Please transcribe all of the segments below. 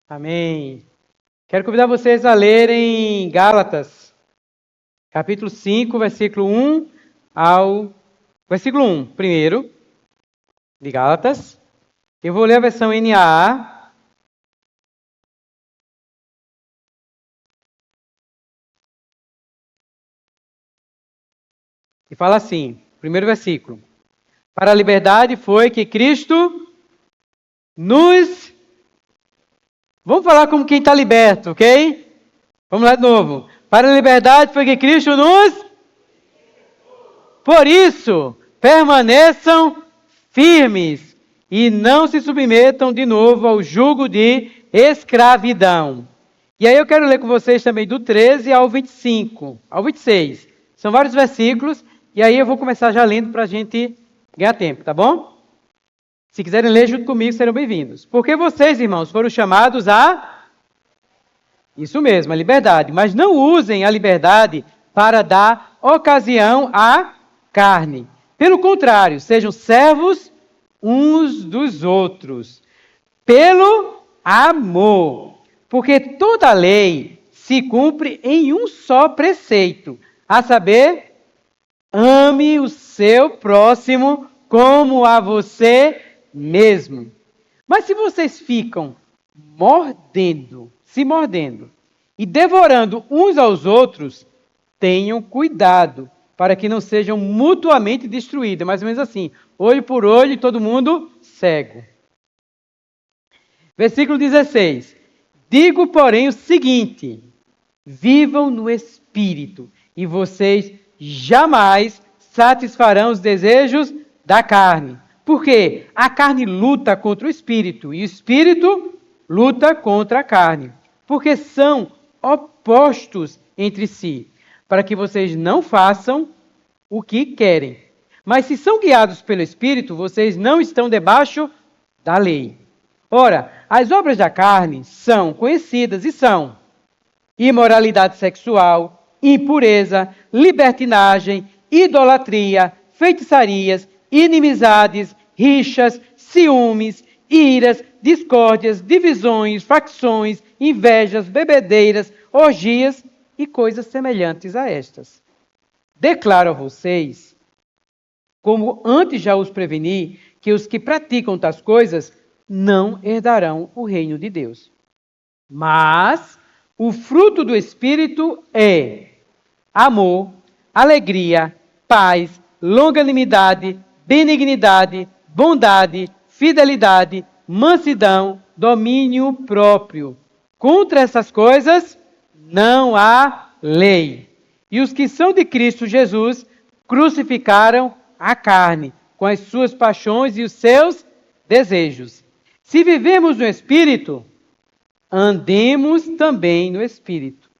Amém. Quero convidar vocês a lerem Gálatas, capítulo 5, versículo 1 ao... Versículo 1, primeiro, de Gálatas. Eu vou ler a versão NAA. E fala assim, primeiro versículo. Para a liberdade foi que Cristo nos... Vamos falar como quem está liberto, ok? Vamos lá de novo. Para a liberdade foi que Cristo nos... Por isso, permaneçam firmes e não se submetam de novo ao jugo de escravidão. E aí eu quero ler com vocês também do 13 ao 25, ao 26. São vários versículos, e aí eu vou começar já lendo para a gente ganhar tempo, tá bom? Se quiserem ler junto comigo, serão bem-vindos. Porque vocês, irmãos, foram chamados a... Isso mesmo, a liberdade. Mas não usem a liberdade para dar ocasião à carne. Pelo contrário, sejam servos uns dos outros. Pelo amor. Porque toda lei se cumpre em um só preceito. A saber, ame o seu próximo como a você mesmo. Mas se vocês ficam se mordendo e devorando uns aos outros, tenham cuidado para que não sejam mutuamente destruídos. Mais ou menos assim, olho por olho e todo mundo cego. Versículo 16. Digo, porém, o seguinte: vivam no Espírito e vocês jamais satisfarão os desejos da carne. Porque a carne luta contra o Espírito e o Espírito luta contra a carne. Porque são opostos entre si, para que vocês não façam o que querem. Mas se são guiados pelo Espírito, vocês não estão debaixo da lei. Ora, as obras da carne são conhecidas e são imoralidade sexual, impureza, libertinagem, idolatria, feitiçarias, inimizades, rixas, ciúmes, iras, discórdias, divisões, facções, invejas, bebedeiras, orgias e coisas semelhantes a estas. Declaro a vocês, como antes já os preveni, que os que praticam tais coisas não herdarão o reino de Deus. Mas o fruto do Espírito é amor, alegria, paz, longanimidade, benignidade, bondade, fidelidade, mansidão, domínio próprio. Contra essas coisas não há lei. E os que são de Cristo Jesus crucificaram a carne com as suas paixões e os seus desejos. Se vivemos no Espírito, andemos também no Espírito.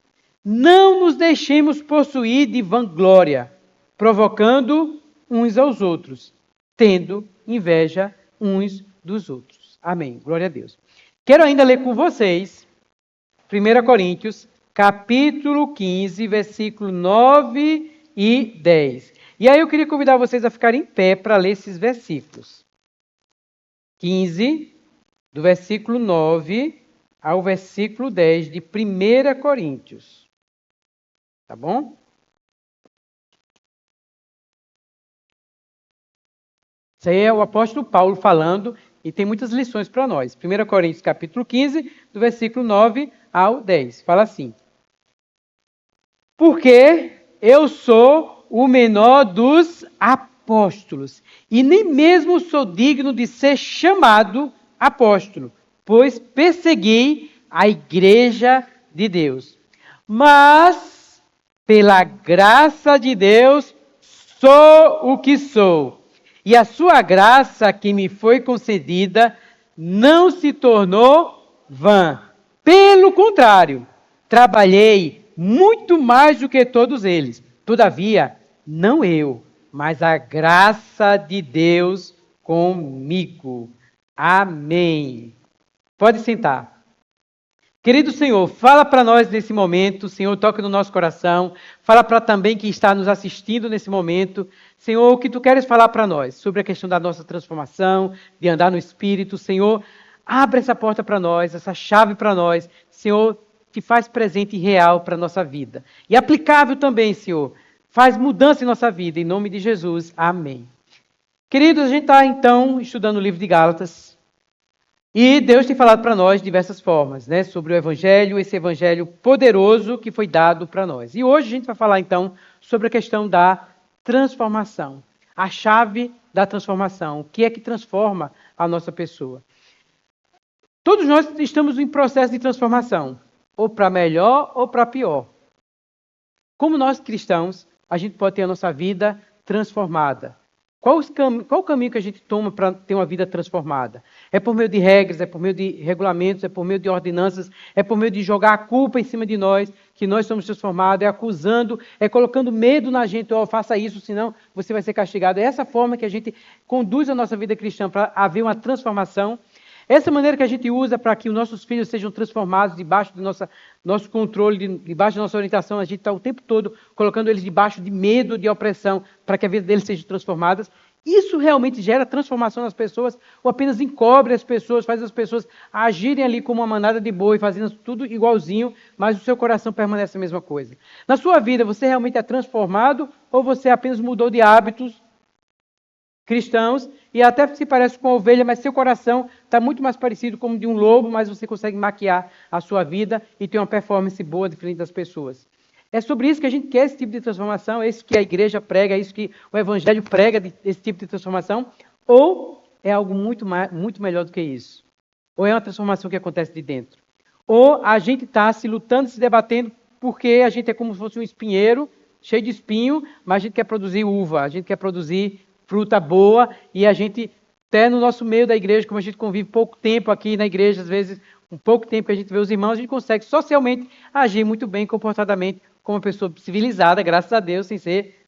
Não nos deixemos possuir de vanglória, provocando uns aos outros, tendo inveja uns dos outros. Amém. Glória a Deus. Quero ainda ler com vocês 1 Coríntios, capítulo 15, versículo 9 e 10. E aí eu queria convidar vocês a ficarem em pé para ler esses versículos. 15, do versículo 9 ao versículo 10 de 1 Coríntios. Tá bom? Isso aí é o apóstolo Paulo falando e tem muitas lições para nós. 1 Coríntios capítulo 15, do versículo 9 ao 10. Fala assim: porque eu sou o menor dos apóstolos, e nem mesmo sou digno de ser chamado apóstolo, pois persegui a igreja de Deus. Mas Pela graça de Deus, sou o que sou. E a sua graça que me foi concedida não se tornou vã. Pelo contrário, trabalhei muito mais do que todos eles. Todavia, não eu, mas a graça de Deus comigo. Amém. Pode sentar. Querido Senhor, fala para nós nesse momento, Senhor, toque no nosso coração, fala para também quem está nos assistindo nesse momento, Senhor, o que Tu queres falar para nós sobre a questão da nossa transformação, de andar no Espírito, Senhor, abre essa porta para nós, essa chave para nós, Senhor, que faz presente e real para a nossa vida. E aplicável também, Senhor, faz mudança em nossa vida, em nome de Jesus, amém. Queridos, a gente está então estudando o livro de Gálatas, e Deus tem falado para nós de diversas formas, né, sobre o Evangelho, esse Evangelho poderoso que foi dado para nós. E hoje a gente vai falar então sobre a questão da transformação, a chave da transformação, o que é que transforma a nossa pessoa. Todos nós estamos em processo de transformação, ou para melhor ou para pior. Como nós cristãos, a gente pode ter a nossa vida transformada. Qual o caminho que a gente toma para ter uma vida transformada? É por meio de regras, é por meio de regulamentos, é por meio de ordenanças, é por meio de jogar a culpa em cima de nós, que nós somos transformados, é acusando, é colocando medo na gente, faça isso, senão você vai ser castigado. É essa forma que a gente conduz a nossa vida cristã para haver uma transformação. Essa maneira que a gente usa para que os nossos filhos sejam transformados debaixo do nosso controle, debaixo da nossa orientação, a gente está o tempo todo colocando eles debaixo de medo, de opressão, para que a vida deles seja transformada. Isso realmente gera transformação nas pessoas ou apenas encobre as pessoas, faz as pessoas agirem ali como uma manada de boi, fazendo tudo igualzinho, mas o seu coração permanece a mesma coisa. Na sua vida, você realmente é transformado ou você apenas mudou de hábitos cristãos e até se parece com uma ovelha, mas seu coração está muito mais parecido com o de um lobo, mas você consegue maquiar a sua vida e ter uma performance boa diferente das pessoas. É sobre isso que a gente quer esse tipo de transformação, é isso que a igreja prega, é isso que o evangelho prega, esse tipo de transformação, ou é algo muito melhor do que isso? Ou é uma transformação que acontece de dentro? Ou a gente está se lutando, se debatendo, porque a gente é como se fosse um espinheiro, cheio de espinho, mas a gente quer produzir uva, a gente quer produzir fruta boa, e a gente, até no nosso meio da igreja, como a gente convive pouco tempo aqui na igreja, às vezes, um pouco tempo que a gente vê os irmãos, a gente consegue socialmente agir muito bem, comportadamente, como uma pessoa civilizada, graças a Deus, sem ser,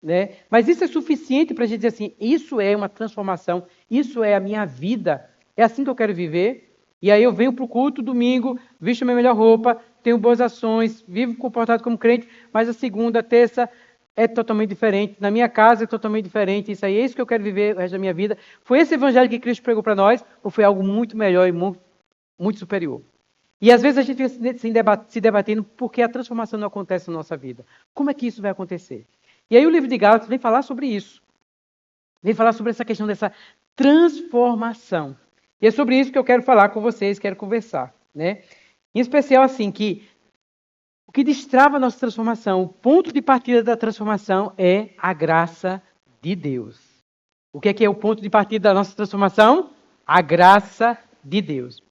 né? Mas isso é suficiente para a gente dizer assim, isso é uma transformação, isso é a minha vida, é assim que eu quero viver, e aí eu venho para o culto domingo, visto a minha melhor roupa, tenho boas ações, vivo comportado como crente, mas a segunda, terça, é totalmente diferente. Na minha casa é totalmente diferente. Isso aí é isso que eu quero viver o resto da minha vida. Foi esse evangelho que Cristo pregou para nós ou foi algo muito melhor e muito superior? E às vezes a gente fica se debatendo porque a transformação não acontece na nossa vida. Como é que isso vai acontecer? E aí o livro de Gálatas vem falar sobre isso. Vem falar sobre essa questão dessa transformação. E é sobre isso que eu quero falar com vocês, quero conversar, né? Em especial assim, que o que destrava a nossa transformação, o ponto de partida da transformação é a graça de Deus. O que é o ponto de partida da nossa transformação? A graça de Deus.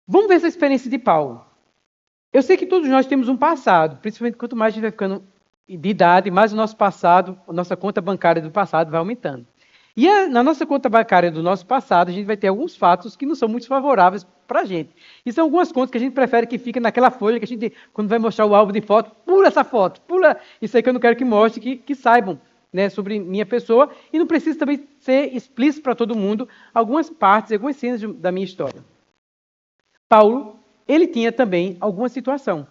Vamos ver essa experiência de Paulo. Eu sei que todos nós temos um passado, principalmente quanto mais a gente vai ficando de idade, mais o nosso passado, a nossa conta bancária do passado vai aumentando. E na nossa conta bancária do nosso passado, a gente vai ter alguns fatos que não são muito favoráveis para a gente. E são algumas contas que a gente prefere que fiquem naquela folha que a gente, quando vai mostrar o álbum de foto, pula essa foto, pula isso aí que eu não quero que mostre, que saibam, né, sobre minha pessoa. E não precisa também ser explícito para todo mundo algumas partes, algumas cenas da minha história. Paulo, ele tinha também alguma situação.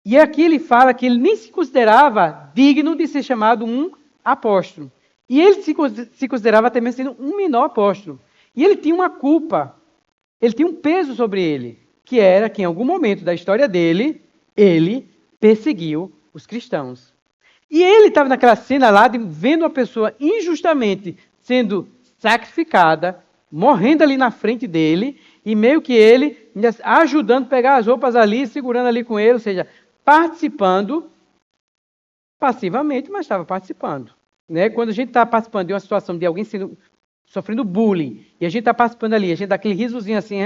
E aqui ele fala que ele nem se considerava digno de ser chamado um apóstolo. E ele se considerava até mesmo sendo um menor apóstolo. E ele tinha uma culpa, ele tinha um peso sobre ele, que era que em algum momento da história dele, ele perseguiu os cristãos. E ele estava naquela cena lá, vendo uma pessoa injustamente sendo sacrificada, morrendo ali na frente dele, e meio que ele ajudando a pegar as roupas ali, segurando ali com ele, ou seja, participando passivamente, mas estava participando. Né? Quando a gente está participando de uma situação de alguém sofrendo bullying, e a gente está participando ali, a gente dá aquele risozinho assim,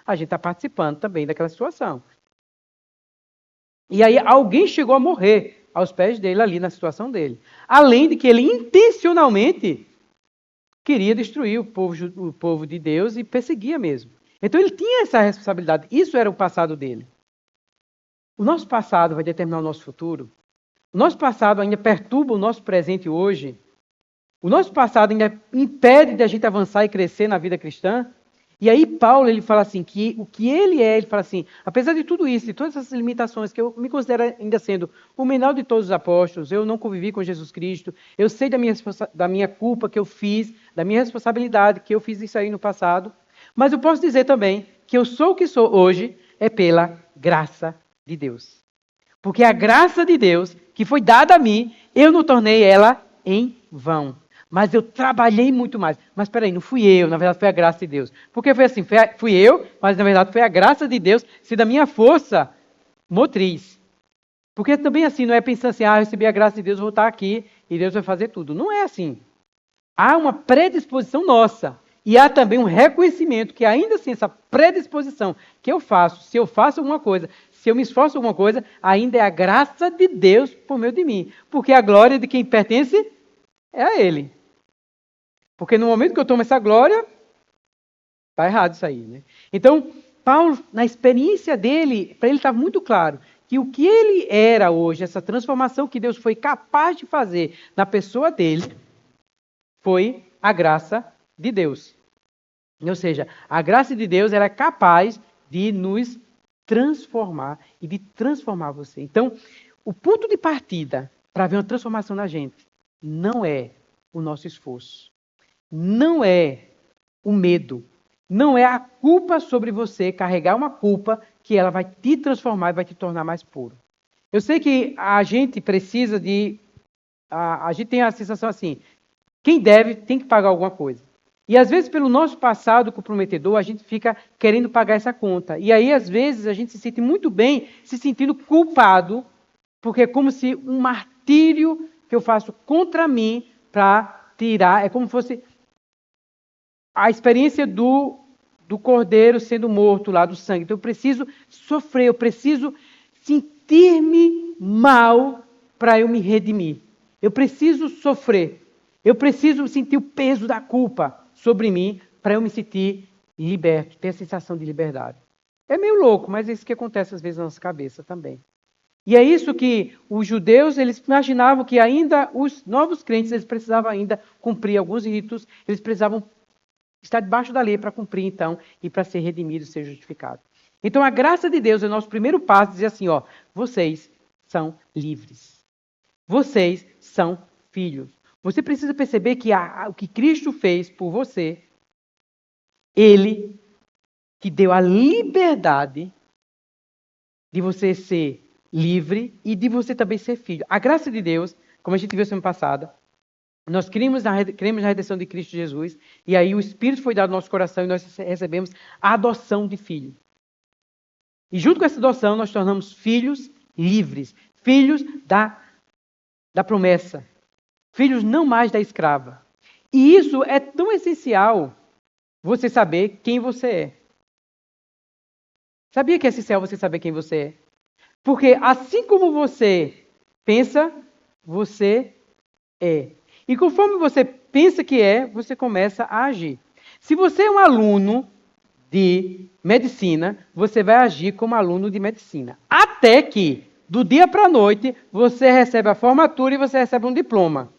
a gente está participando também daquela situação. E aí alguém chegou a morrer aos pés dele ali na situação dele. Além de que ele intencionalmente queria destruir o povo de Deus e perseguia mesmo. Então ele tinha essa responsabilidade. Isso era o passado dele. O nosso passado vai determinar o nosso futuro. O nosso passado ainda perturba o nosso presente hoje. O nosso passado ainda impede de a gente avançar e crescer na vida cristã. E aí Paulo, ele fala assim, que o que ele fala assim, apesar de tudo isso, de todas essas limitações, que eu me considero ainda sendo o menor de todos os apóstolos, eu não convivi com Jesus Cristo, eu sei da minha culpa que eu fiz, da minha responsabilidade, que eu fiz isso aí no passado, mas eu posso dizer também que eu sou o que sou hoje é pela graça de Deus. Porque a graça de Deus, que foi dada a mim, eu não tornei ela em vão. Mas eu trabalhei muito mais. Mas espera aí, não fui eu, na verdade foi a graça de Deus. Porque foi assim, fui eu, mas na verdade foi a graça de Deus, se da minha força motriz. Porque também assim, não é pensando assim, eu recebi a graça de Deus, vou estar aqui e Deus vai fazer tudo. Não é assim. Há uma predisposição nossa. E há também um reconhecimento que ainda assim, essa predisposição que eu faço, se eu faço alguma coisa, se eu me esforço em alguma coisa, ainda é a graça de Deus por meio de mim. Porque a glória de quem pertence é a Ele. Porque no momento que eu tomo essa glória, está errado isso aí, né? Então, Paulo, na experiência dele, para ele estava muito claro que o que ele era hoje, essa transformação que Deus foi capaz de fazer na pessoa dele, foi a graça de Deus. Ou seja, a graça de Deus era capaz de nos transformar e de transformar você. Então, o ponto de partida para ver uma transformação na gente não é o nosso esforço, não é o medo, não é a culpa sobre você, carregar uma culpa que ela vai te transformar e vai te tornar mais puro. Eu sei que a gente precisa de... A gente tem a sensação assim, quem deve tem que pagar alguma coisa. E às vezes, pelo nosso passado comprometedor, a gente fica querendo pagar essa conta. E aí, às vezes, a gente se sente muito bem, se sentindo culpado, porque é como se um martírio que eu faço contra mim para tirar, é como se fosse a experiência do cordeiro sendo morto lá, do sangue. Então eu preciso sofrer, eu preciso sentir-me mal para eu me redimir. Eu preciso sofrer. Eu preciso sentir o peso da culpa sobre mim para eu me sentir liberto, ter a sensação de liberdade. É meio louco, mas é isso que acontece às vezes na nossa cabeça também. E é isso que os judeus, eles imaginavam que ainda os novos crentes, eles precisavam ainda cumprir alguns ritos, eles precisavam estar debaixo da lei para cumprir, então, e para ser redimido, ser justificado. Então, a graça de Deus é o nosso primeiro passo, dizer assim, vocês são livres. Vocês são filhos. Você precisa perceber que o que Cristo fez por você, Ele que deu a liberdade de você ser livre e de você também ser filho. A graça de Deus, como a gente viu semana passada, nós cremos na redenção de Cristo Jesus, e aí o Espírito foi dado ao nosso coração e nós recebemos a adoção de filho. E junto com essa adoção, nós tornamos filhos livres, filhos da promessa, filhos não mais da escrava. E isso é tão essencial, você saber quem você é. Sabia que é essencial você saber quem você é? Porque assim como você pensa, você é. E conforme você pensa que é, você começa a agir. Se você é um aluno de medicina, você vai agir como aluno de medicina. Até que, do dia para a noite, você recebe a formatura e você recebe um diploma.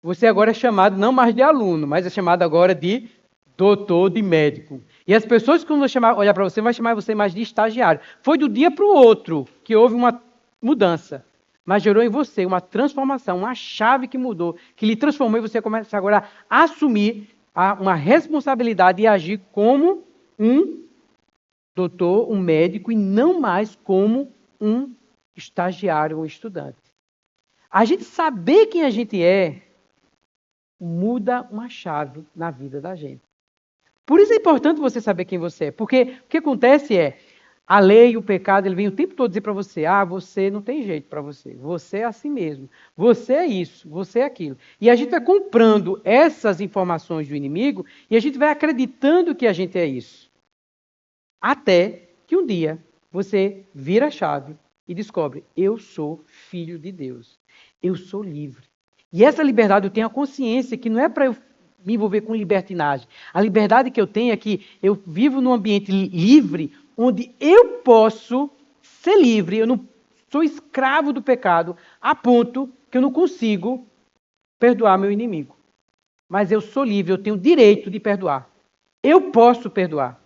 Você agora é chamado não mais de aluno, mas é chamado agora de doutor, de médico. E as pessoas que vão olhar para você, vão chamar você mais de estagiário. Foi do dia para o outro que houve uma mudança. Mas gerou em você uma transformação, uma chave que mudou, que lhe transformou e você começa agora a assumir uma responsabilidade e agir como um doutor, um médico, e não mais como um estagiário, um estudante. A gente saber quem a gente é, muda uma chave na vida da gente. Por isso é importante você saber quem você é, porque o que acontece é, a lei e o pecado, ele vem o tempo todo dizer para você, você não tem jeito para você, você é assim mesmo, você é isso, você é aquilo. E a gente vai comprando essas informações do inimigo e a gente vai acreditando que a gente é isso. Até que um dia você vira a chave e descobre, eu sou filho de Deus. Eu sou livre. E essa liberdade eu tenho a consciência que não é para eu me envolver com libertinagem. A liberdade que eu tenho é que eu vivo num ambiente livre, onde eu posso ser livre, eu não sou escravo do pecado, a ponto que eu não consigo perdoar meu inimigo. Mas eu sou livre, eu tenho o direito de perdoar. Eu posso perdoar.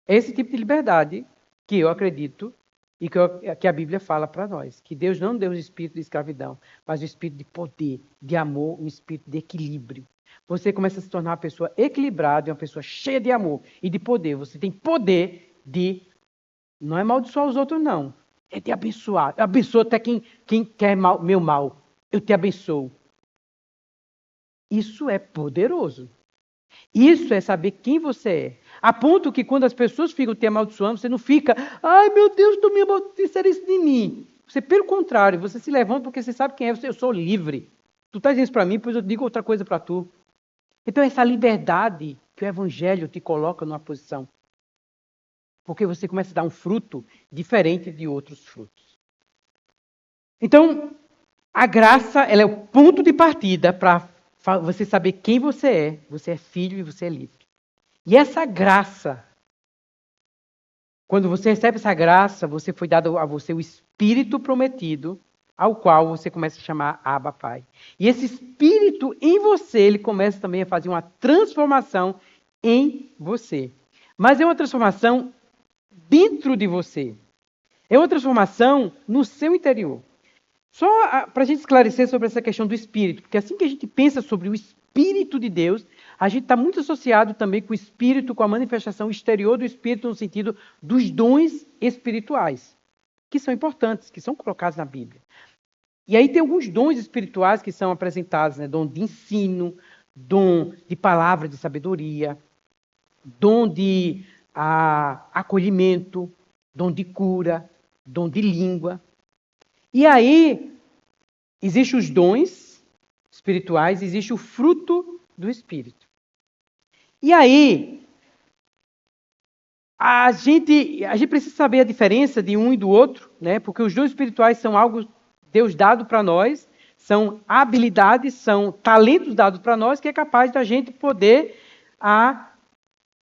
É esse tipo de liberdade que eu acredito e que a Bíblia fala para nós. Que Deus não deu o espírito de escravidão, mas o espírito de poder, de amor, um espírito de equilíbrio. Você começa a se tornar uma pessoa equilibrada, uma pessoa cheia de amor e de poder. Você tem poder de, não é amaldiçoar os outros, não. É de abençoar. Eu abençoo até quem quer meu mal. Eu te abençoo. Isso é poderoso. Isso é saber quem você é. A ponto que quando as pessoas ficam te amaldiçoando, você não fica, ai meu Deus, tu me amaldiçoaram isso de mim. Você, pelo contrário, você se levanta porque você sabe quem é. Eu sou livre. Tu estás dizendo isso para mim, pois eu digo outra coisa para tu. Então essa liberdade que o Evangelho te coloca numa posição. Porque você começa a dar um fruto diferente de outros frutos. Então, a graça ela é o ponto de partida para você saber quem você é filho e você é livre. E essa graça, quando você recebe essa graça, você foi dado a você o Espírito prometido, ao qual você começa a chamar Abba Pai. E esse Espírito em você, ele começa também a fazer uma transformação em você. Mas é uma transformação dentro de você. É uma transformação no seu interior. Só para a gente esclarecer sobre essa questão do Espírito, porque assim que a gente pensa sobre o Espírito de Deus, a gente está muito associado também com o Espírito, com a manifestação exterior do Espírito, no sentido dos dons espirituais, que são importantes, que são colocados na Bíblia. E aí tem alguns dons espirituais que são apresentados, né? Dom de ensino, dom de palavra de sabedoria, dom de acolhimento, dom de cura, dom de língua. E aí, existem os dons espirituais, existe o fruto do Espírito. E aí, a gente precisa saber a diferença de um e do outro, né? Porque os dons espirituais são algo Deus dado para nós, são habilidades, são talentos dados para nós, que é capaz da gente poder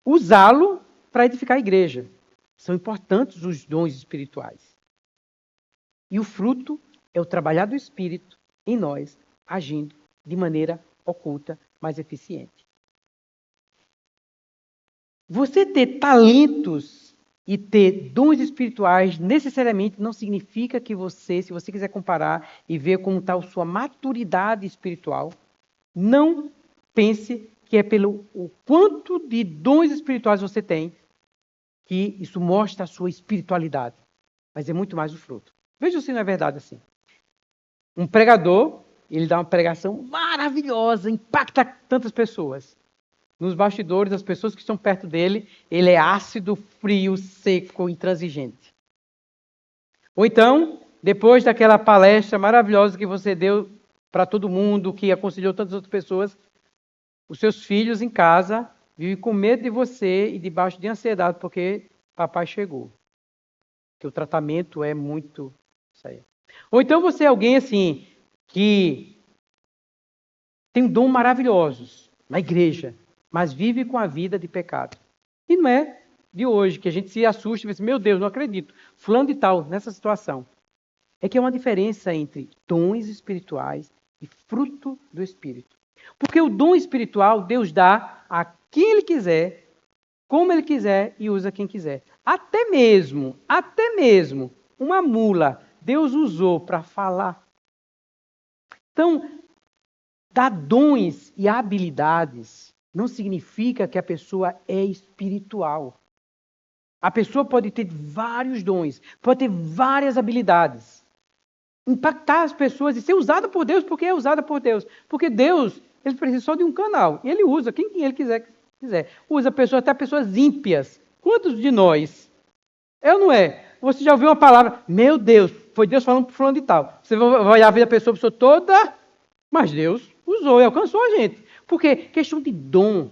usá-lo para edificar a igreja. São importantes os dons espirituais. E o fruto é o trabalhar do Espírito em nós, agindo de maneira oculta, mais eficiente. Você ter talentos e ter dons espirituais necessariamente não significa que você, se você quiser comparar e ver como está a sua maturidade espiritual, não pense que é pelo o quanto de dons espirituais você tem que isso mostra a sua espiritualidade. Mas é muito mais o fruto. Veja se não é verdade assim. Um pregador, ele dá uma pregação maravilhosa, impacta tantas pessoas. Nos bastidores, as pessoas que estão perto dele, ele é ácido, frio, seco, intransigente. Ou então, depois daquela palestra maravilhosa que você deu para todo mundo, que aconselhou tantas outras pessoas, os seus filhos em casa vivem com medo de você e debaixo de ansiedade, porque papai chegou. Que o tratamento é muito... Isso aí. Ou então você é alguém assim, que tem um dom maravilhosos na igreja, mas vive com a vida de pecado. E não é de hoje que a gente se assusta e diz, meu Deus, não acredito. Fulano de tal, nessa situação. É que é uma diferença entre dons espirituais e fruto do Espírito. Porque o dom espiritual, Deus dá a quem Ele quiser, como Ele quiser e usa quem quiser. Até mesmo, uma mula, Deus usou para falar. Então, dar dons e habilidades não significa que a pessoa é espiritual. A pessoa pode ter vários dons, pode ter várias habilidades. Impactar as pessoas e ser usada por Deus, porque é usada por Deus. Porque Deus, ele precisa só de um canal. E ele usa quem ele quiser. Usa pessoas, até pessoas ímpias. Quantos de nós? É ou não é? Você já ouviu uma palavra, meu Deus, foi Deus falando para fulano de tal. Você vai olhar a vida da pessoa toda, mas Deus usou e alcançou a gente. Porque questão de dom,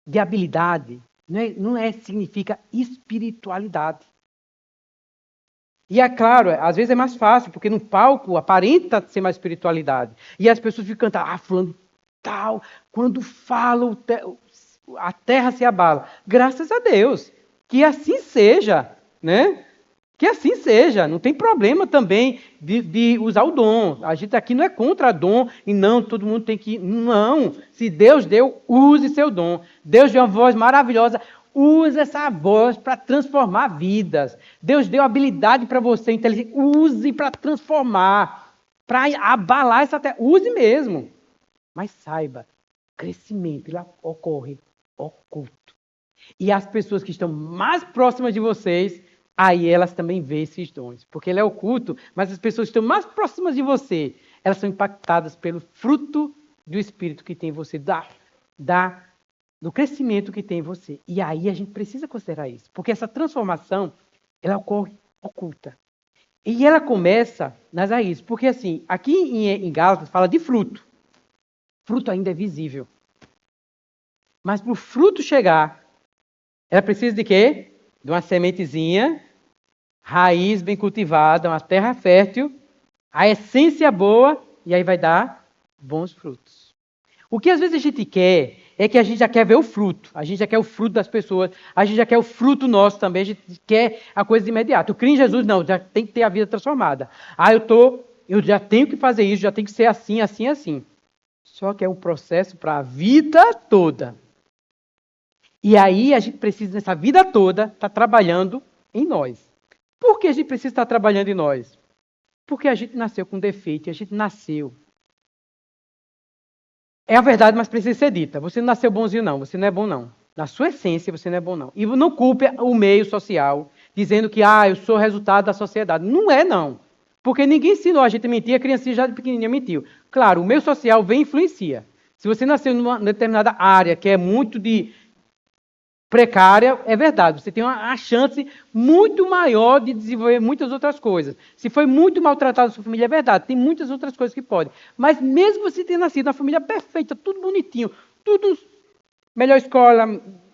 de habilidade, significa espiritualidade. E é claro, às vezes é mais fácil, porque no palco aparenta ser mais espiritualidade. E as pessoas ficam cantando, fulano tal, quando fala, a terra se abala. Graças a Deus, que assim seja, né? Que assim seja, não tem problema também de usar o dom. A gente aqui não é contra dom e não, todo mundo tem que... Não, se Deus deu, use seu dom. Deus deu uma voz maravilhosa, use essa voz para transformar vidas. Deus deu habilidade para você, inteligência, use para transformar, para abalar essa terra, use mesmo. Mas saiba, crescimento ele ocorre oculto. E as pessoas que estão mais próximas de vocês, aí elas também veem esses dons. Porque ele é oculto, mas as pessoas que estão mais próximas de você, elas são impactadas pelo fruto do Espírito que tem em você, do crescimento que tem em você. E aí a gente precisa considerar isso. Porque essa transformação, ela ocorre oculta. E ela começa nas raízes. Porque assim, aqui em Gálatas fala de fruto. Fruto ainda é visível. Mas para o fruto chegar, ela precisa de quê? De uma sementezinha, raiz bem cultivada, uma terra fértil, a essência boa, e aí vai dar bons frutos. O que às vezes a gente quer é que a gente já quer ver o fruto. A gente já quer o fruto das pessoas, a gente já quer o fruto nosso também, a gente quer a coisa de imediato. O crer em Jesus, não, já tem que ter a vida transformada. Eu já tenho que fazer isso, já tem que ser assim, assim, assim. Só que é um processo para a vida toda. E aí a gente precisa, nessa vida toda, estar trabalhando em nós. Por que a gente precisa estar trabalhando em nós? Porque a gente nasceu com defeito, a gente nasceu. É a verdade, mas precisa ser dita. Você não nasceu bonzinho, não. Você não é bom, não. Na sua essência, você não é bom, não. E não culpe o meio social, dizendo que, eu sou resultado da sociedade. Não é, não. Porque ninguém ensinou a gente a mentir, a criancinha já de pequenininha mentiu. Claro, o meio social vem e influencia. Se você nasceu numa determinada área que é muito precária, é verdade, você tem uma chance muito maior de desenvolver muitas outras coisas. Se foi muito maltratado a sua família, é verdade, tem muitas outras coisas que podem. Mas mesmo você ter nascido numa família perfeita, tudo bonitinho, tudo melhor escola,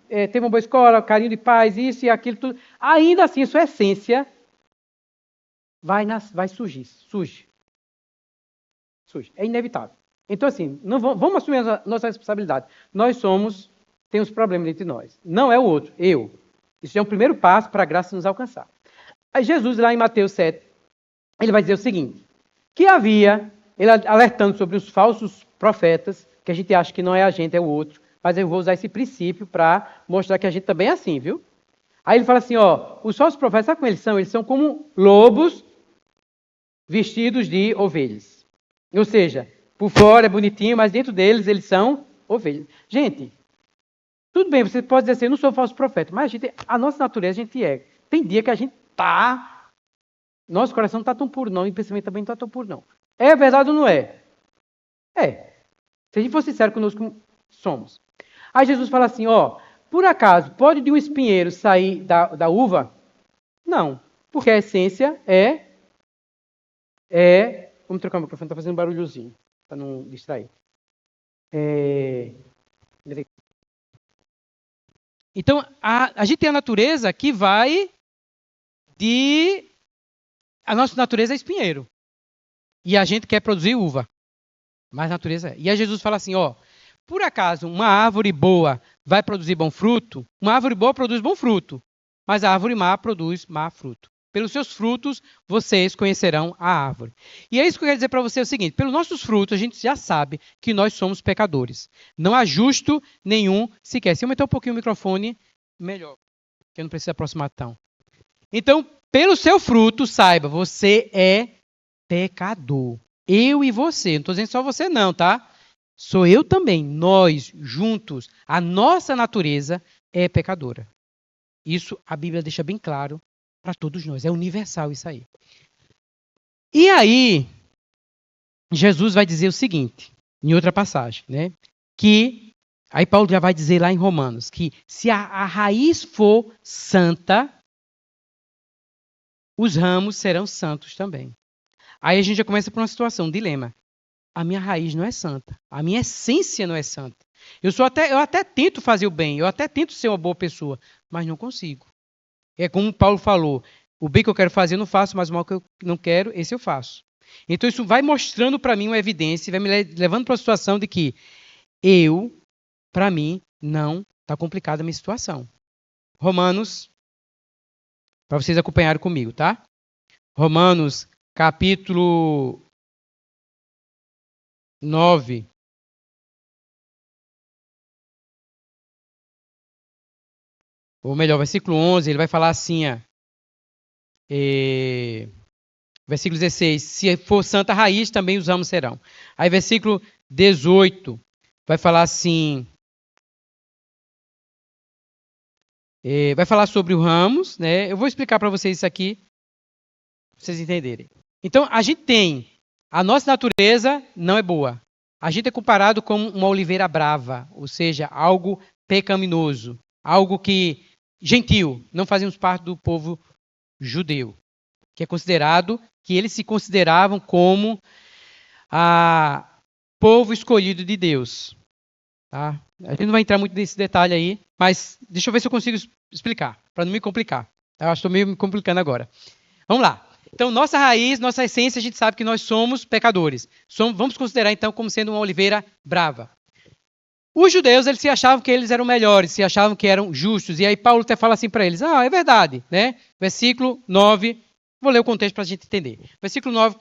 teve uma boa escola, carinho de pais, isso e aquilo, tudo, ainda assim, a sua essência vai surgir. Surge. É inevitável. Então, assim, não vamos assumir a nossa responsabilidade. Nós temos problemas entre nós. Não é o outro, eu. Isso é um primeiro passo para a graça nos alcançar. Aí Jesus, lá em Mateus 7, ele vai dizer o seguinte, que havia, ele alertando sobre os falsos profetas, que a gente acha que não é a gente, é o outro, mas eu vou usar esse princípio para mostrar que a gente também é assim, viu? Aí ele fala assim, os falsos profetas, sabe como eles são? Eles são como lobos vestidos de ovelhas. Ou seja, por fora é bonitinho, mas dentro deles eles são ovelhas. Gente, tudo bem, você pode dizer assim, eu não sou falso profeta, mas a nossa natureza, a gente é. Tem dia que a gente nosso coração não está tão puro não, e o pensamento também não está tão puro não. É verdade ou não é? É. Se a gente for sincero conosco, somos. Aí Jesus fala assim, por acaso, pode de um espinheiro sair da uva? Não, porque a essência vamos trocar o microfone, está fazendo um barulhozinho, para não distrair. Então, a gente tem a natureza que vai a nossa natureza é espinheiro. E a gente quer produzir uva. Mas a natureza é. E aí Jesus fala assim, por acaso uma árvore boa vai produzir bom fruto? Uma árvore boa produz bom fruto. Mas a árvore má produz má fruto. Pelos seus frutos, vocês conhecerão a árvore. E é isso que eu quero dizer para você o seguinte, pelos nossos frutos, a gente já sabe que nós somos pecadores. Não há justo nenhum sequer. Se eu aumentar um pouquinho o microfone, melhor. Que eu não preciso aproximar tão. Então, pelo seu fruto, saiba, você é pecador. Eu e você. Não estou dizendo só você não, tá? Sou eu também. Nós, juntos. A nossa natureza é pecadora. Isso a Bíblia deixa bem claro para todos nós. É universal isso aí. E aí, Jesus vai dizer o seguinte, em outra passagem, né? Que, aí Paulo já vai dizer lá em Romanos, que se a raiz for santa, os ramos serão santos também. Aí a gente já começa por uma situação, um dilema. A minha raiz não é santa. A minha essência não é santa. Eu até tento fazer o bem, eu até tento ser uma boa pessoa, mas não consigo. É como Paulo falou, O bem que eu quero fazer eu não faço, mas o mal que eu não quero, esse eu faço. Então isso vai mostrando para mim uma evidência, vai me levando para a situação de que para mim, não está complicada a minha situação. Romanos, para vocês acompanharem comigo, tá? Romanos, capítulo 9. Ou melhor, versículo 11, ele vai falar assim, versículo 16, se for santa raiz, também os ramos serão. Aí versículo 18, vai falar assim, vai falar sobre os ramos, né? Eu vou explicar para vocês isso aqui, para vocês entenderem. Então, a gente tem, a nossa natureza não é boa. A gente é comparado com uma oliveira brava, ou seja, algo pecaminoso, algo que, gentil, não fazemos parte do povo judeu, que é considerado, que eles se consideravam como povo escolhido de Deus. Tá? A gente não vai entrar muito nesse detalhe aí, mas deixa eu ver se eu consigo explicar, para não me complicar. Eu acho que estou meio me complicando agora. Vamos lá. Então, nossa raiz, nossa essência, a gente sabe que nós somos pecadores. Vamos considerar, então, como sendo uma oliveira brava. Os judeus, eles se achavam que eles eram melhores, se achavam que eram justos. E aí Paulo até fala assim para eles, é verdade, né? Versículo 9, vou ler o contexto para a gente entender. Versículo 9,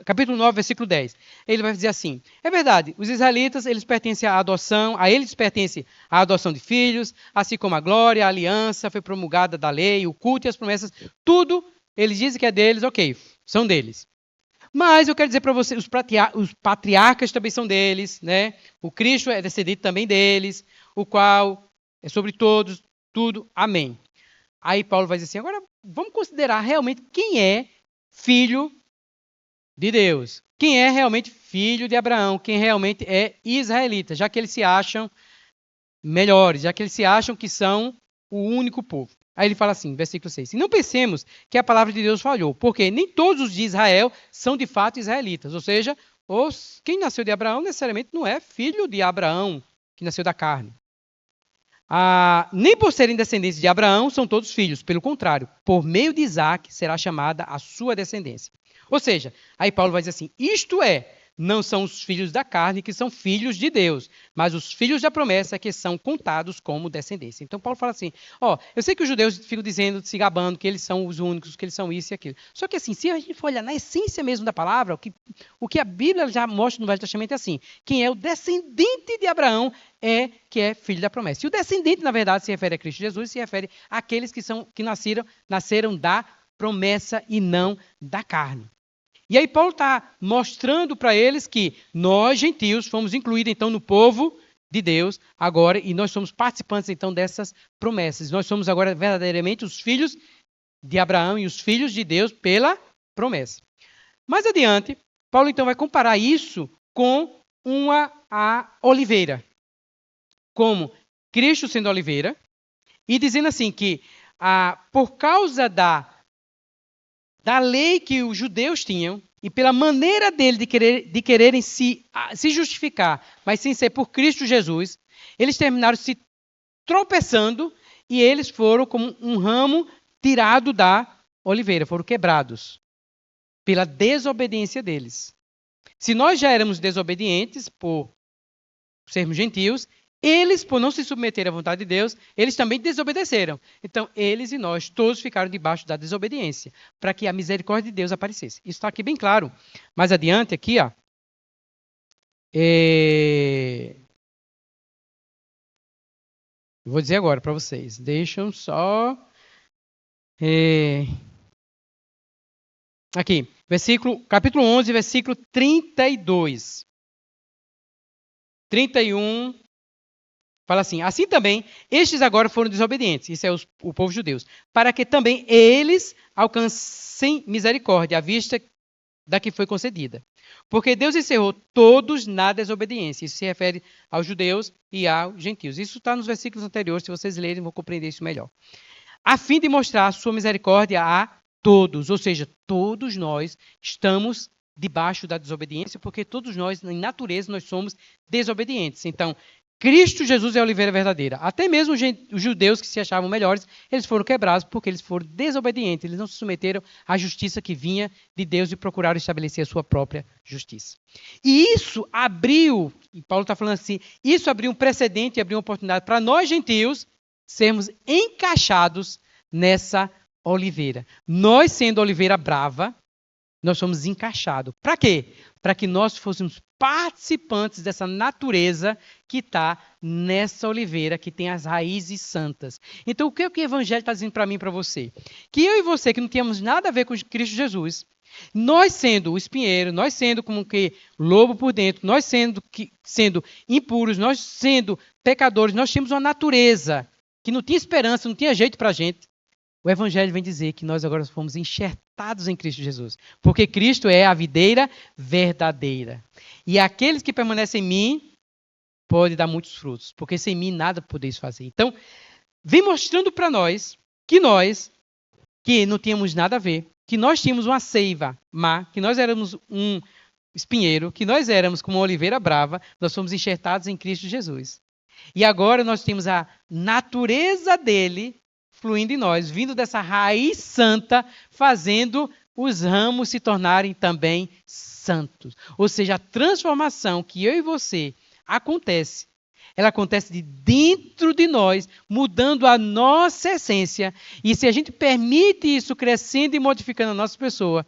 capítulo 9, versículo 10. Ele vai dizer assim, é verdade, os israelitas, eles pertencem à adoção, a eles pertence a adoção de filhos, assim como a glória, a aliança, foi promulgada da lei, o culto e as promessas, tudo, eles dizem que é deles, ok, são deles. Mas eu quero dizer para vocês, os patriarcas também são deles, né? O Cristo é descendente também deles, o qual é sobre todos, tudo, amém. Aí Paulo vai dizer assim, agora vamos considerar realmente quem é filho de Deus. Quem é realmente filho de Abraão, quem realmente é israelita, já que eles se acham melhores, já que eles se acham que são o único povo. Aí ele fala assim, versículo 6. E não pensemos que a palavra de Deus falhou, porque nem todos os de Israel são de fato israelitas. Ou seja, quem nasceu de Abraão necessariamente não é filho de Abraão, que nasceu da carne. Nem por serem descendentes de Abraão são todos filhos. Pelo contrário, por meio de Isaac será chamada a sua descendência. Ou seja, aí Paulo vai dizer assim, isto é, não são os filhos da carne que são filhos de Deus, mas os filhos da promessa que são contados como descendência. Então Paulo fala assim, eu sei que os judeus ficam dizendo, se gabando, que eles são os únicos, que eles são isso e aquilo. Só que assim, se a gente for olhar na essência mesmo da palavra, o que a Bíblia já mostra no Velho Testamento é assim, quem é o descendente de Abraão que é filho da promessa. E o descendente, na verdade, se refere a Cristo Jesus, se refere àqueles que nasceram da promessa e não da carne. E aí Paulo está mostrando para eles que nós, gentios, fomos incluídos então no povo de Deus agora e nós somos participantes então dessas promessas. Nós somos agora verdadeiramente os filhos de Abraão e os filhos de Deus pela promessa. Mais adiante, Paulo então vai comparar isso com a oliveira. Como Cristo sendo a oliveira e dizendo assim que por causa da lei que os judeus tinham e pela maneira dele de quererem se justificar, mas sem ser por Cristo Jesus, eles terminaram se tropeçando e eles foram como um ramo tirado da oliveira, foram quebrados pela desobediência deles. Se nós já éramos desobedientes por sermos gentios, eles, por não se submeterem à vontade de Deus, eles também desobedeceram. Então, eles e nós, todos ficaram debaixo da desobediência, para que a misericórdia de Deus aparecesse. Isso está aqui bem claro. Mais adiante, aqui, vou dizer agora para vocês. Deixam só... Aqui, capítulo 11, versículo 32. 31... Fala assim, assim também, estes agora foram desobedientes, isso é o povo judeu, para que também eles alcancem misericórdia, à vista da que foi concedida. Porque Deus encerrou todos na desobediência. Isso se refere aos judeus e aos gentios. Isso está nos versículos anteriores, se vocês lerem vão compreender isso melhor. A fim de mostrar a sua misericórdia a todos, ou seja, todos nós estamos debaixo da desobediência, porque todos nós, em natureza, nós somos desobedientes. Então, Cristo Jesus é a oliveira verdadeira. Até mesmo os judeus que se achavam melhores, eles foram quebrados porque eles foram desobedientes. Eles não se submeteram à justiça que vinha de Deus e procuraram estabelecer a sua própria justiça. E isso abriu, e Paulo está falando assim, isso abriu um precedente e abriu uma oportunidade para nós gentios sermos encaixados nessa oliveira. Nós, sendo oliveira brava, nós somos encaixados. Para quê? Para que nós fôssemos participantes dessa natureza que está nessa oliveira, que tem as raízes santas. Então, o que o Evangelho está dizendo para mim e para você? Que eu e você, que não tínhamos nada a ver com Cristo Jesus, nós sendo o espinheiro, nós sendo como que lobo por dentro, nós sendo impuros, nós sendo pecadores, nós tínhamos uma natureza que não tinha esperança, não tinha jeito para a gente. O Evangelho vem dizer que nós agora fomos enxertados em Cristo Jesus. Porque Cristo é a videira verdadeira. E aqueles que permanecem em mim podem dar muitos frutos. Porque sem mim nada podeis fazer. Então, vem mostrando para nós, que não tínhamos nada a ver, que nós tínhamos uma seiva má, que nós éramos um espinheiro, que nós éramos como uma oliveira brava, nós fomos enxertados em Cristo Jesus. E agora nós temos a natureza dele fluindo em nós, vindo dessa raiz santa, fazendo os ramos se tornarem também santos. Ou seja, a transformação que eu e você acontece, ela acontece de dentro de nós, mudando a nossa essência. E se a gente permite isso crescendo e modificando a nossa pessoa,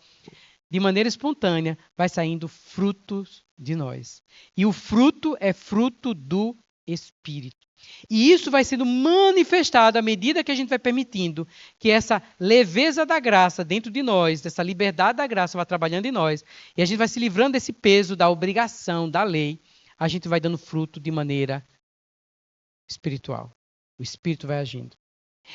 de maneira espontânea, vai saindo frutos de nós. E o fruto é fruto do Espírito. E isso vai sendo manifestado à medida que a gente vai permitindo que essa leveza da graça dentro de nós, dessa liberdade da graça vai trabalhando em nós, e a gente vai se livrando desse peso da obrigação, da lei, a gente vai dando fruto de maneira espiritual. O Espírito vai agindo.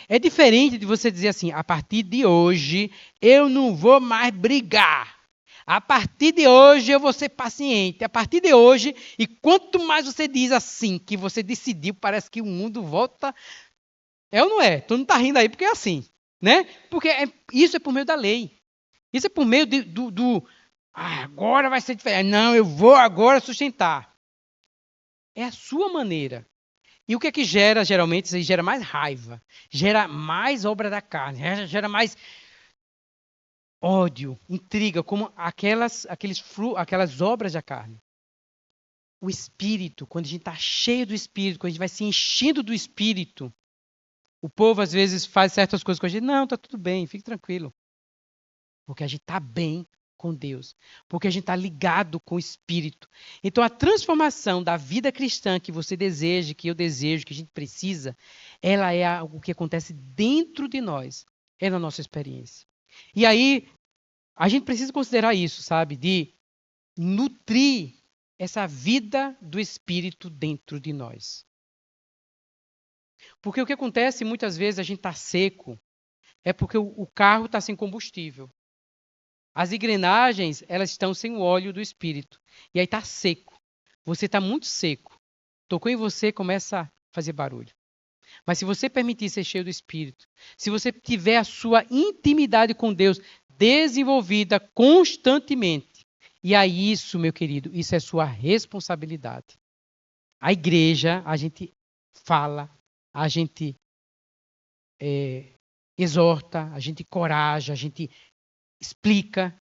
É diferente de você dizer assim, a partir de hoje eu não vou mais brigar. A partir de hoje eu vou ser paciente. A partir de hoje, e quanto mais você diz assim, que você decidiu, parece que o mundo volta. É ou não é? Tu não está rindo aí porque é assim, né? Porque isso é por meio da lei. Isso é por meio agora vai ser diferente. Não, eu vou agora sustentar. É a sua maneira. E o que é que gera, geralmente? Isso aí gera mais raiva. Gera mais obra da carne. Gera mais ódio, intriga, como aquelas obras da carne. O Espírito, quando a gente está cheio do Espírito, quando a gente vai se enchendo do Espírito, o povo às vezes faz certas coisas com a gente. Não, está tudo bem, fique tranquilo. Porque a gente está bem com Deus. Porque a gente está ligado com o Espírito. Então a transformação da vida cristã que você deseja, que eu desejo, que a gente precisa, ela é algo que acontece dentro de nós. É na nossa experiência. E aí, a gente precisa considerar isso, sabe? De nutrir essa vida do Espírito dentro de nós. Porque o que acontece, muitas vezes, a gente está seco, é porque o carro está sem combustível. As engrenagens, elas estão sem o óleo do Espírito. E aí está seco. Você está muito seco. Tocou em você, começa a fazer barulho. Mas se você permitir ser cheio do Espírito, se você tiver a sua intimidade com Deus desenvolvida constantemente, e aí isso, meu querido, isso é sua responsabilidade. A igreja, a gente fala, a gente exorta, a gente encoraja, a gente explica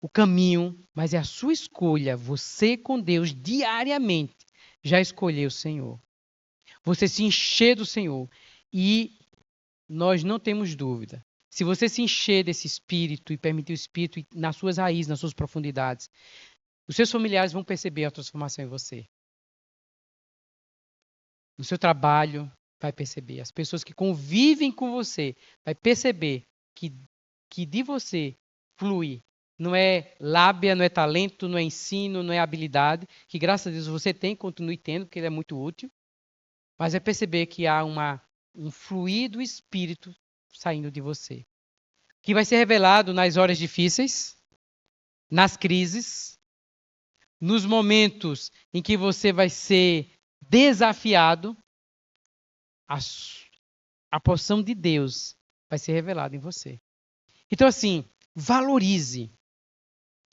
o caminho, mas é a sua escolha, você com Deus diariamente já escolheu o Senhor. Você se encher do Senhor. E nós não temos dúvida. Se você se encher desse Espírito e permitir o Espírito nas suas raízes, nas suas profundidades, os seus familiares vão perceber a transformação em você. No seu trabalho, vai perceber. As pessoas que convivem com você vai perceber que de você flui. Não é lábia, não é talento, não é ensino, não é habilidade, que graças a Deus você tem, continue tendo, porque ele é muito útil. Mas é perceber que há um fluir do Espírito saindo de você. Que vai ser revelado nas horas difíceis, nas crises, nos momentos em que você vai ser desafiado. A porção de Deus vai ser revelada em você. Então, assim, valorize.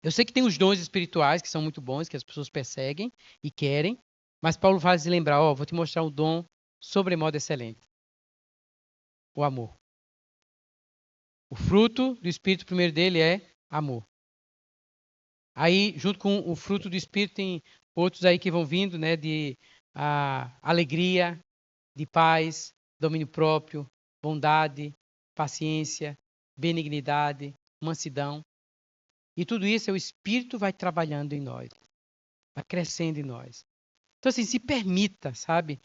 Eu sei que tem os dons espirituais que são muito bons, que as pessoas perseguem e querem. Mas Paulo faz lembrar, vou te mostrar um dom sobremodo excelente. O amor. O fruto do Espírito primeiro dele é amor. Aí, junto com o fruto do Espírito, tem outros aí que vão vindo, né? De alegria, de paz, domínio próprio, bondade, paciência, benignidade, mansidão. E tudo isso é o Espírito vai trabalhando em nós. Vai crescendo em nós. Então, assim, se permita, sabe?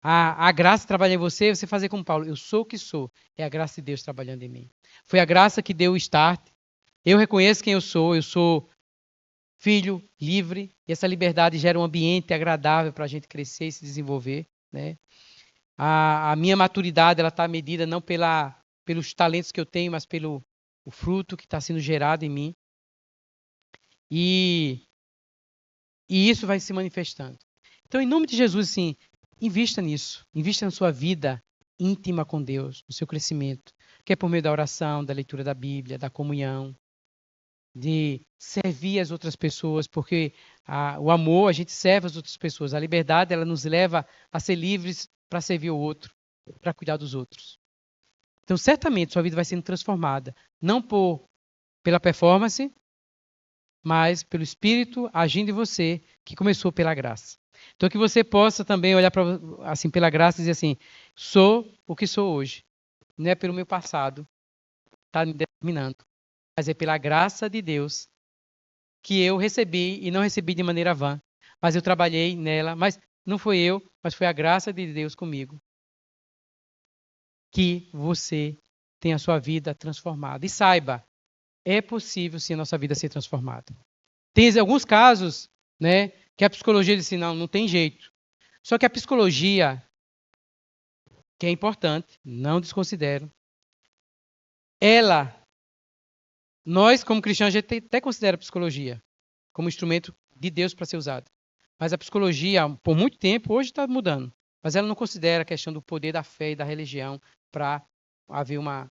A graça trabalha em você, você fazer como Paulo. Eu sou o que sou. É a graça de Deus trabalhando em mim. Foi a graça que deu o start. Eu reconheço quem eu sou filho livre, e essa liberdade gera um ambiente agradável para a gente crescer e se desenvolver. Né? A minha maturidade está medida não pelos talentos que eu tenho, mas pelo o fruto que está sendo gerado em mim. E isso vai se manifestando. Então, em nome de Jesus, assim, invista nisso. Invista na sua vida íntima com Deus, no seu crescimento. Que é por meio da oração, da leitura da Bíblia, da comunhão, de servir as outras pessoas, porque o amor, a gente serve as outras pessoas. A liberdade, ela nos leva a ser livres para servir o outro, para cuidar dos outros. Então, certamente, sua vida vai sendo transformada. Não pela performance, mas pelo Espírito agindo em você, que começou pela graça. Então, que você possa também olhar assim, pela graça e dizer assim, sou o que sou hoje. Não é pelo meu passado, está me determinando, mas é pela graça de Deus que eu recebi, e não recebi de maneira vã, mas eu trabalhei nela, mas não foi eu, mas foi a graça de Deus comigo, que você tem a sua vida transformada. E saiba, é possível sim a nossa vida ser transformada. Tem alguns casos, né, que a psicologia diz assim, não tem jeito. Só que a psicologia, que é importante, não desconsidero, nós como cristãos, a gente até considera a psicologia como instrumento de Deus para ser usado. Mas a psicologia, por muito tempo, hoje está mudando. Mas ela não considera a questão do poder da fé e da religião para haver uma...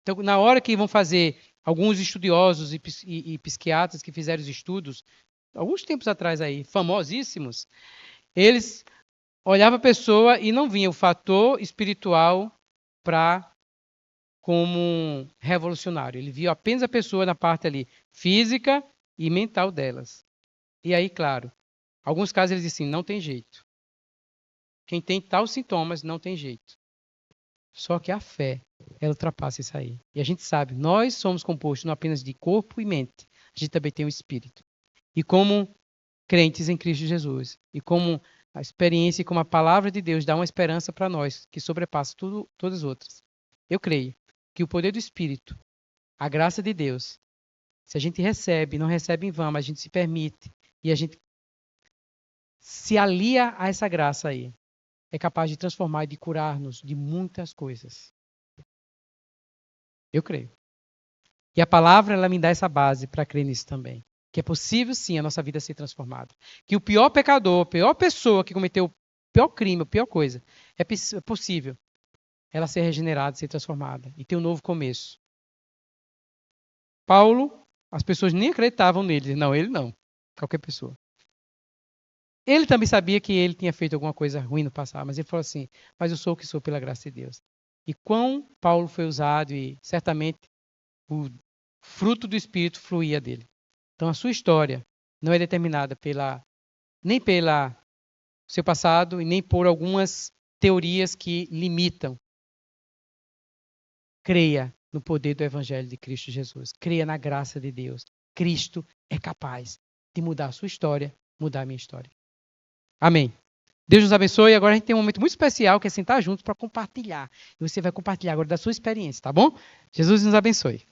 Então, na hora que vão fazer alguns estudiosos e psiquiatras que fizeram os estudos, alguns tempos atrás aí, famosíssimos, eles olhavam a pessoa e não vinham o fator espiritual como revolucionário. Ele viu apenas a pessoa na parte ali física e mental delas. E aí, claro, alguns casos eles dizem assim, não tem jeito. Quem tem tais sintomas não tem jeito. Só que a fé, ela ultrapassa isso aí. E a gente sabe, nós somos compostos não apenas de corpo e mente, a gente também tem um espírito. E como crentes em Cristo Jesus, e como a experiência e como a palavra de Deus dá uma esperança para nós, que sobrepassa todas as outras. Eu creio que o poder do Espírito, a graça de Deus, se a gente recebe, não recebe em vão, mas a gente se permite, e a gente se alia a essa graça aí, é capaz de transformar e de curar-nos de muitas coisas. Eu creio. E a palavra, ela me dá essa base para crer nisso também. Que é possível, sim, a nossa vida ser transformada. Que o pior pecador, a pior pessoa que cometeu o pior crime, a pior coisa, é possível ela ser regenerada, ser transformada e ter um novo começo. Paulo, as pessoas nem acreditavam nele. Não, ele não. Qualquer pessoa. Ele também sabia que ele tinha feito alguma coisa ruim no passado, mas ele falou assim, mas eu sou o que sou pela graça de Deus. E quão Paulo foi usado e certamente o fruto do Espírito fluía dele. Então a sua história não é determinada nem pela seu passado e nem por algumas teorias que limitam. Creia no poder do Evangelho de Cristo Jesus. Creia na graça de Deus. Cristo é capaz de mudar a sua história, mudar a minha história. Amém. Deus nos abençoe. Agora a gente tem um momento muito especial que é sentar juntos para compartilhar. E você vai compartilhar agora da sua experiência, tá bom? Jesus nos abençoe.